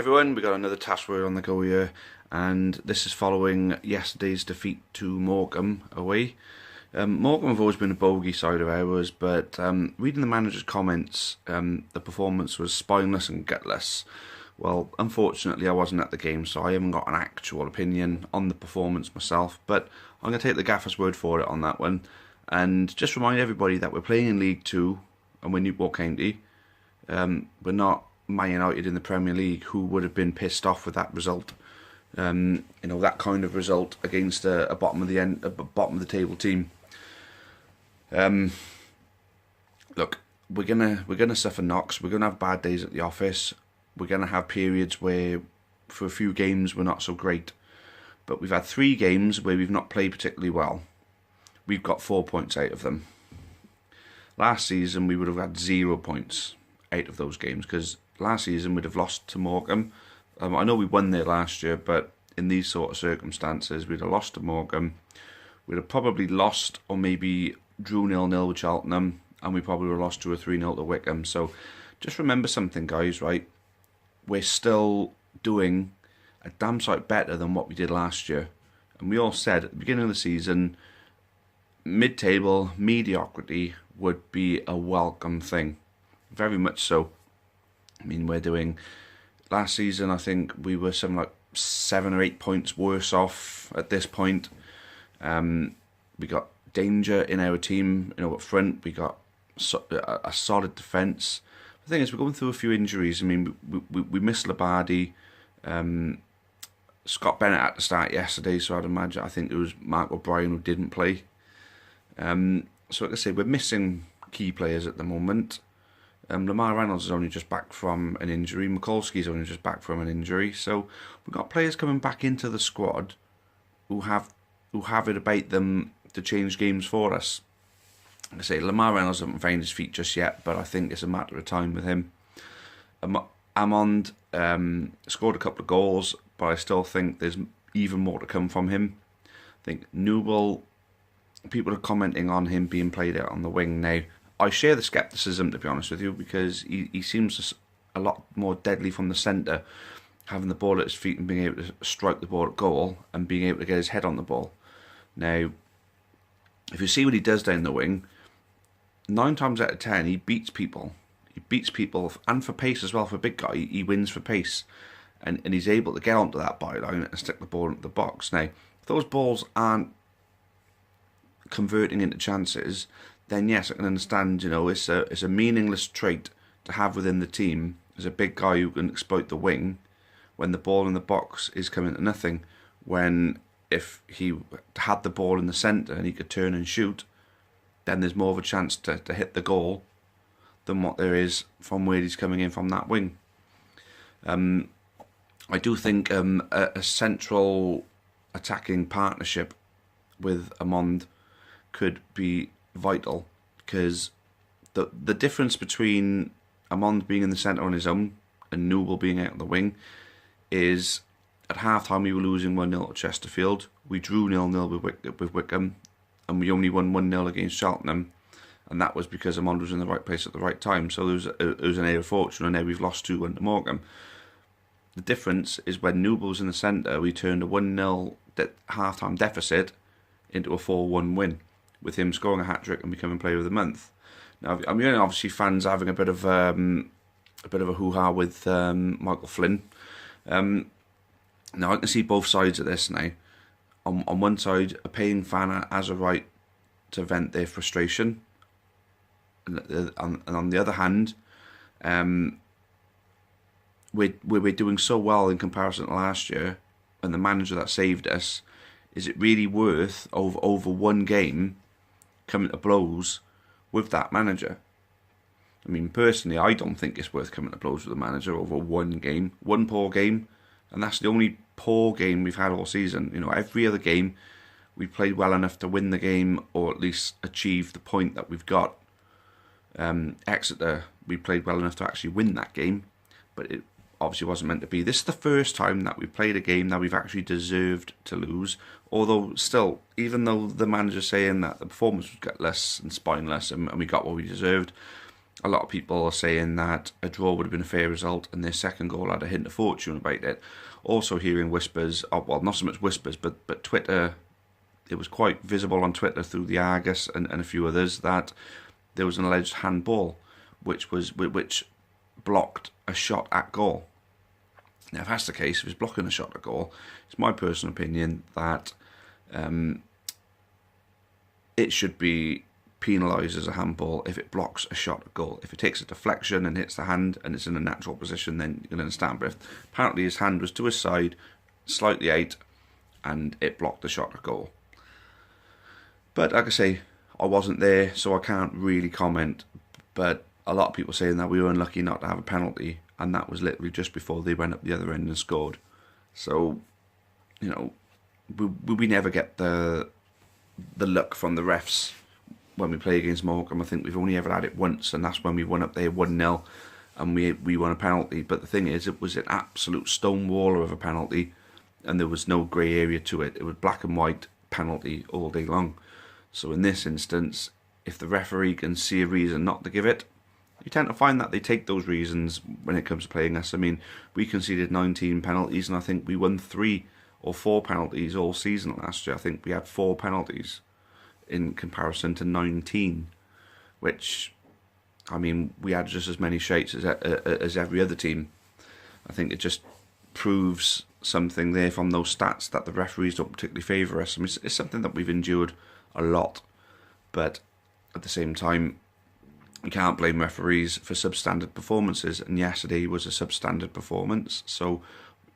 everyone, we got another task word on the go here, and this is following yesterday's defeat to Morecambe away. Morecambe have always been a bogey side of ours, but reading the manager's comments, the performance was spineless and gutless. Well, unfortunately I wasn't at the game, so I haven't got an actual opinion on the performance myself, but I'm going to take the gaffer's word for it on that one, and just remind everybody that we're playing in League 2, and we're Newport County. We're not Man United in the Premier League, who would have been pissed off with that result. That kind of result against a bottom of the table team. Look, we're gonna suffer knocks. We're gonna have bad days at the office. We're gonna have periods where, for a few games, we're not so great. But we've had 3 games where we've not played particularly well. We've got 4 points out of them. Last season we would have had 0 points out of those games, because last season we'd have lost to Morecambe. I know we won there last year, but in these sort of circumstances, we'd have lost to Morecambe. We'd have probably lost, or maybe drew 0-0 with Cheltenham, and we probably would have lost 2 or 3-0 to Wickham. So just remember something, guys, right? We're still doing a damn sight better than what we did last year. And we all said at the beginning of the season, mid-table mediocrity would be a welcome thing. Very much so. I mean, we're doing... Last season, I think we were something like 7 or 8 points worse off at this point. We got danger in our team, up front. We got a solid defence. The thing is, we're going through a few injuries. I mean, we missed Labardi. Scott Bennett had to start yesterday, so I think it was Mark O'Brien who didn't play. So like I say, we're missing key players at the moment. Lamar Reynolds is only just back from an injury. Mikulski's only just back from an injury. So we've got players coming back into the squad who have it about them to change games for us. Like I say, Lamar Reynolds hasn't found his feet just yet, but I think it's a matter of time with him. Amond scored a couple of goals, but I still think there's even more to come from him. I think Newell, people are commenting on him being played out on the wing now. I share the scepticism, to be honest with you, because he seems a lot more deadly from the centre, having the ball at his feet and being able to strike the ball at goal and being able to get his head on the ball. Now, if you see what he does down the wing, 9 times out of 10 he beats people. He beats people, and for pace as well. For a big guy, he wins for pace, and he's able to get onto that byline and stick the ball into the box. Now, if those balls aren't converting into chances, then yes, I can understand, it's a meaningless trait to have within the team as a big guy who can exploit the wing when the ball in the box is coming to nothing. When if he had the ball in the centre and he could turn and shoot, then there's more of a chance to hit the goal than what there is from where he's coming in from that wing. I do think a central attacking partnership with Amond could be vital, because the difference between Amond being in the centre on his own and Newell being out on the wing is, at half time we were losing 1-0 to Chesterfield. We drew 0-0 with Wickham, and we only won 1-0 against Cheltenham, and that was because Amond was in the right place at the right time. So there was an air of fortune, and now we've lost 2-1 to Morecambe. The difference is when Newell was in the centre, we turned a 1-0 half time deficit into a 4-1 win, with him scoring a hat-trick and becoming Player of the Month. Now, I'm hearing obviously fans having a bit of a hoo-ha with Michael Flynn. Now, I can see both sides of this now. On one side, a paying fan has a right to vent their frustration. And on the other hand, we're doing so well in comparison to last year, and the manager that saved us, is it really worth over one game coming to blows with that manager? I mean, personally, I don't think it's worth coming to blows with the manager over one game. One poor game, and that's the only poor game we've had all season. Every other game, we played well enough to win the game, or at least achieve the point that we've got. Exeter, we played well enough to actually win that game, but it obviously wasn't meant to be. This is the first time that we played a game that we've actually deserved to lose. Although still, even though the manager's saying that the performance was gutless and spineless and we got what we deserved, A lot of people are saying that a draw would have been a fair result and their second goal had a hint of fortune about it. Also hearing whispers, well, not so much whispers, but Twitter, it was quite visible on Twitter through the Argus and a few others that there was an alleged handball which blocked a shot at goal. Now, if that's the case, if it's blocking a shot at goal, it's my personal opinion that it should be penalised as a handball if it blocks a shot at goal. If it takes a deflection and hits the hand and it's in a natural position, then you can understand. But apparently his hand was to his side, slightly out, and it blocked the shot at goal. But like I say, I wasn't there, so I can't really comment. But a lot of people saying that we were unlucky not to have a penalty, and that was literally just before they went up the other end and scored. So, you know, we never get the luck from the refs when we play against Morecambe. I think we've only ever had it once, and that's when we won up there 1-0 and we won a penalty. But the thing is, it was an absolute stonewaller of a penalty, and there was no grey area to it. It was black and white penalty all day long. So in this instance, if the referee can see a reason not to give it, you tend to find that they take those reasons when it comes to playing us. I mean, we conceded 19 penalties, and I think we won 3 or 4 penalties all season last year. I think we had 4 penalties in comparison to 19, which, I mean, we had just as many shapes as every other team. I think it just proves something there from those stats that the referees don't particularly favour us. I mean, it's something that we've endured a lot, but at the same time, you can't blame referees for substandard performances, and yesterday was a substandard performance. So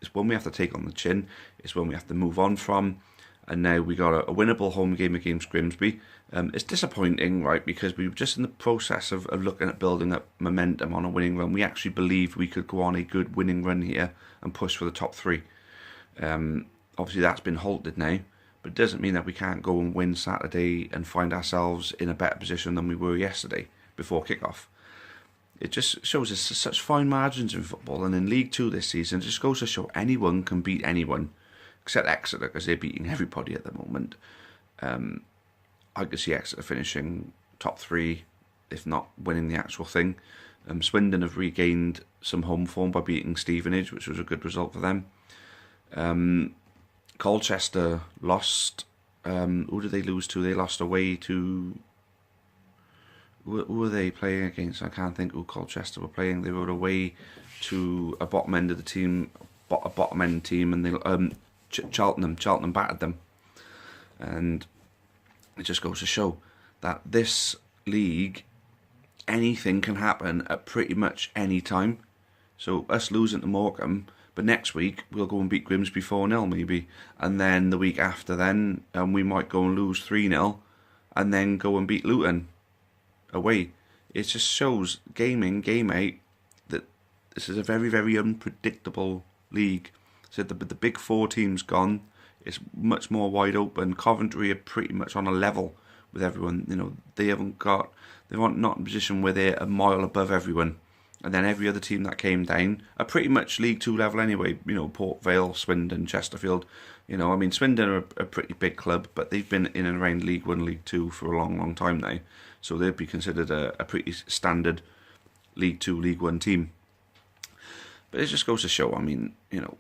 it's one we have to take on the chin. It's one we have to move on from. And now we got a winnable home game against Grimsby. It's disappointing, right, because we were just in the process of looking at building up momentum on a winning run. We actually believed we could go on a good winning run here and push for the top 3. Obviously, that's been halted now, but it doesn't mean that we can't go and win Saturday and find ourselves in a better position than we were yesterday before kick-off. It just shows us such fine margins in football, and in League 2 this season, it just goes to show anyone can beat anyone, except Exeter, because they're beating everybody at the moment. I could see Exeter finishing top 3, if not winning the actual thing. Swindon have regained some home form by beating Stevenage, which was a good result for them. Colchester lost. Who did they lose to? They lost away to... Who were they playing against? I can't think who Colchester were playing. They were away to a bottom end of the team, a bottom end team, and they Cheltenham battered them. And it just goes to show that this league, anything can happen at pretty much any time. So us losing to Morecambe, but next week we'll go and beat Grimsby 4-0 maybe, and then the week after then we might go and lose 3-0 and then go and beat Luton away. It just shows game in, game out, that this is a very, very unpredictable league. So the big 4 teams gone. It's much more wide open. Coventry are pretty much on a level with everyone. You know, they're not in a position where they're a mile above everyone. And then every other team that came down are pretty much League 2 level anyway. You know, Port Vale, Swindon, Chesterfield. You know, I mean, Swindon are a pretty big club, but they've been in and around League 1, League 2 for a long, long time now. So they'd be considered a pretty standard League 2, League 1 team. But it just goes to show, I mean, you know,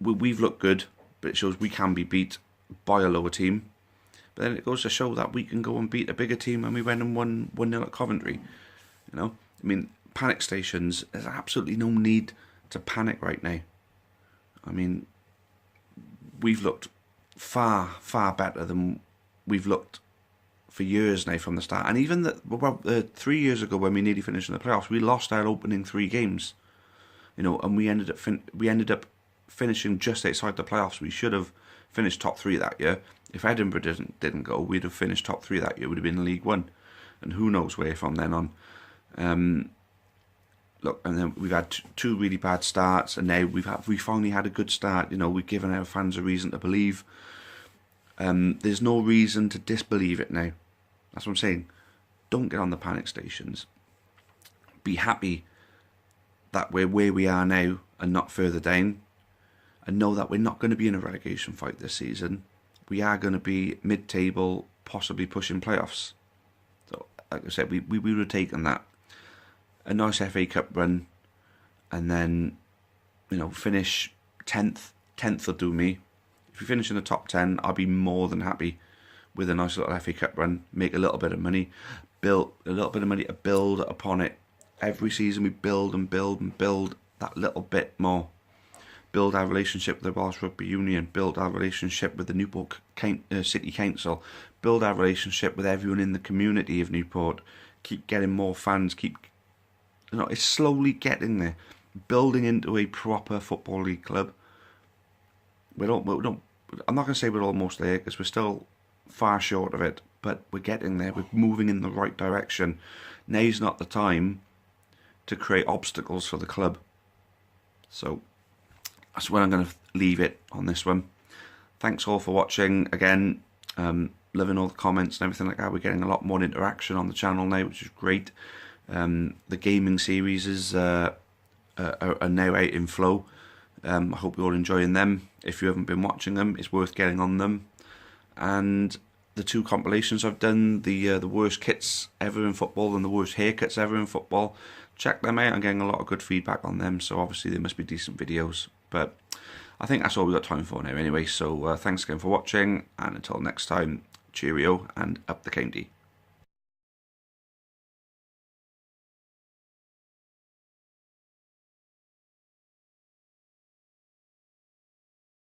we've looked good, but it shows we can be beat by a lower team. But then it goes to show that we can go and beat a bigger team when we went and won 1-0 at Coventry. You know, I mean, panic stations, there's absolutely no need to panic right now. I mean, we've looked far, far better than we've looked for years now from the start. And even 3 years ago when we nearly finished in the playoffs, we lost our opening 3 games. You know, and we ended up finishing just outside the playoffs. We should have finished top 3 that year. If Edinburgh didn't go, we'd have finished top 3 that year. We'd have been in League 1. And who knows where from then on. Look, and then we've had 2 really bad starts, and now we finally had a good start. You know, we've given our fans a reason to believe. There's no reason to disbelieve it now. That's what I'm saying. Don't get on the panic stations. Be happy that we're where we are now and not further down. And know that we're not going to be in a relegation fight this season. We are going to be mid-table, possibly pushing playoffs. So, like I said, we would have taken that a nice FA Cup run, and then, you know, finish 10th. 10th will do me. If we finish in the top 10, I'll be more than happy with a nice little FA Cup run. Make a little bit of money, build a little bit of money to build upon it. Every season we build and build and build that little bit more. Build our relationship with the Welsh Rugby Union, build our relationship with the Newport City Council, build our relationship with everyone in the community of Newport, keep getting more fans, it's slowly getting there, building into a proper Football League club. I'm not going to say we're almost there, because we're still far short of it, but we're getting there, we're moving in the right direction. Now's not the time to create obstacles for the club. So that's where I'm going to leave it on this one. Thanks all for watching. Again, loving all the comments and everything like that. We're getting a lot more interaction on the channel now, which is great. The gaming series are now out in flow. I hope you're all enjoying them. If you haven't been watching them, it's worth getting on them. And the 2 compilations I've done, the worst kits ever in football and the worst haircuts ever in football, check them out. I'm getting a lot of good feedback on them, so obviously they must be decent videos. But I think that's all we've got time for now anyway, so thanks again for watching, and until next time, cheerio and up the county.